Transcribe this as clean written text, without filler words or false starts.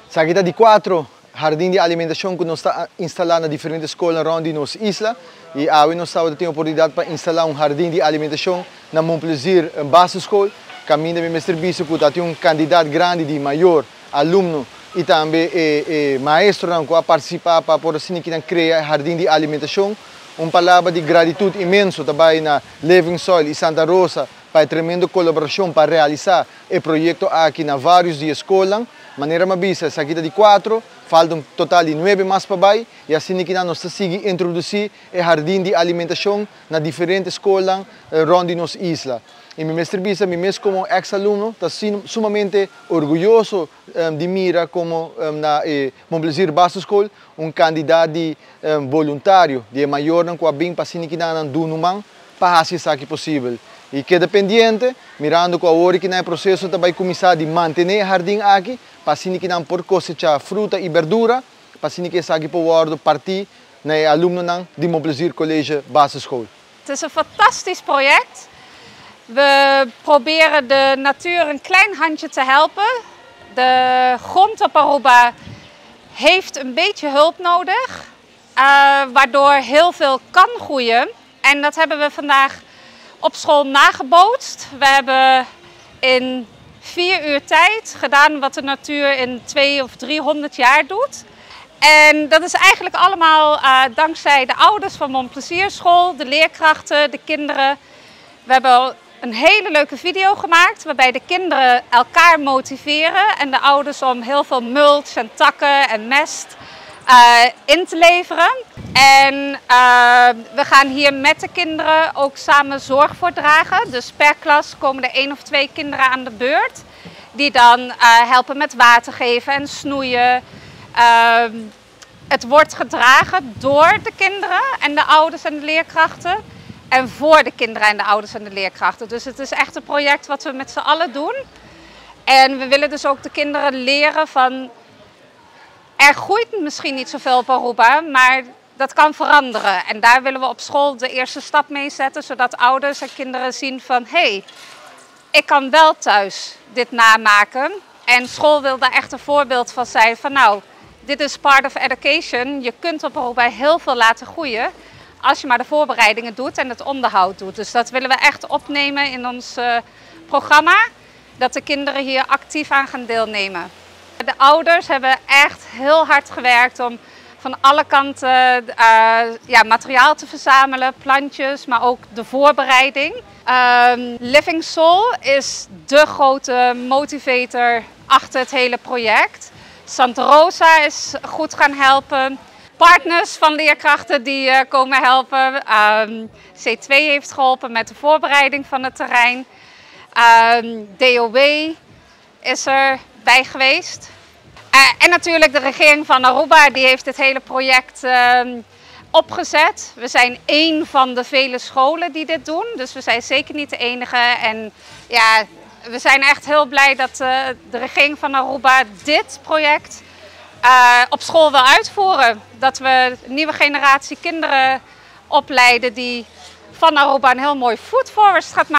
Sa kita di 4 jardim de alimentação que nós está instalando em diferentes escolas rondom nossa isla e hoje nós estamos tendo a oportunidade para instalar jardim de alimentação na Montplaisir Base School. Caminho de mestre Biso que tem candidato grande de maior aluno e também maestro que vai participar para por assim que criar jardim de alimentação. Palavra de gratitude imenso também na Living Soil e Santa Rosa para a tremenda colaboração para realizar o projeto aqui na vários de escolas. Maneira mabisa, essa aqui de 4, faltam um total de 9 mais para baixo e assim que nós seguimos a introduzir o jardim de alimentação na diferentes escolas rondom nossa isla. E meu mestre Bisa, mesmo como ex-aluno, está sumamente orgulhoso de mira como na Montplaisir Base School, candidato de voluntário, de maior não com bem para assim que não do numang para fazer isso aqui possível. E que dependente, mirando com a hora que no processo também começar a manter o jardim aqui, para assim que não por cosechar fruta e verdura, para assim que isso aqui pode partir na aluno de Montplaisir College Base School. Het is een fantastisch project. We proberen de natuur een klein handje te helpen. De grond op Aruba heeft een beetje hulp nodig, waardoor heel veel kan groeien. En dat hebben we vandaag op school nagebootst. We hebben in 4 uur tijd gedaan wat de natuur in 200 of 300 jaar doet. En dat is eigenlijk allemaal dankzij de ouders van Montplaisir School, de leerkrachten, de kinderen. We hebben een hele leuke video gemaakt waarbij de kinderen elkaar motiveren en de ouders om heel veel mulch en takken en mest in te leveren. En we gaan hier met de kinderen ook samen zorg voor dragen. Dus per klas komen er 1 of 2 kinderen aan de beurt die dan helpen met water geven en snoeien. Het wordt gedragen door de kinderen en de ouders en de leerkrachten. En voor de kinderen en de ouders en de leerkrachten. Dus het is echt een project wat we met z'n allen doen. En we willen dus ook de kinderen leren van, er groeit misschien niet zoveel op Aruba, maar dat kan veranderen. En daar willen we op school de eerste stap mee zetten, zodat ouders en kinderen zien van, hé, ik kan wel thuis dit namaken. En school wil daar echt een voorbeeld van zijn van, nou, dit is part of education. Je kunt op Aruba heel veel laten groeien als je maar de voorbereidingen doet en het onderhoud doet. Dus dat willen we echt opnemen in ons programma, dat de kinderen hier actief aan gaan deelnemen. De ouders hebben echt heel hard gewerkt om van alle kanten materiaal te verzamelen, plantjes, maar ook de voorbereiding. Living Soul is de grote motivator achter het hele project. Santa Rosa is goed gaan helpen. Partners van leerkrachten die komen helpen. C2 heeft geholpen met de voorbereiding van het terrein. DOW is erbij geweest. En natuurlijk de regering van Aruba, die heeft het hele project opgezet. We zijn één van de vele scholen die dit doen, dus we zijn zeker niet de enige. En ja, we zijn echt heel blij dat de regering van Aruba dit project op school wil uitvoeren. Dat we een nieuwe generatie kinderen opleiden die van Aruba een heel mooi food forest gaat maken.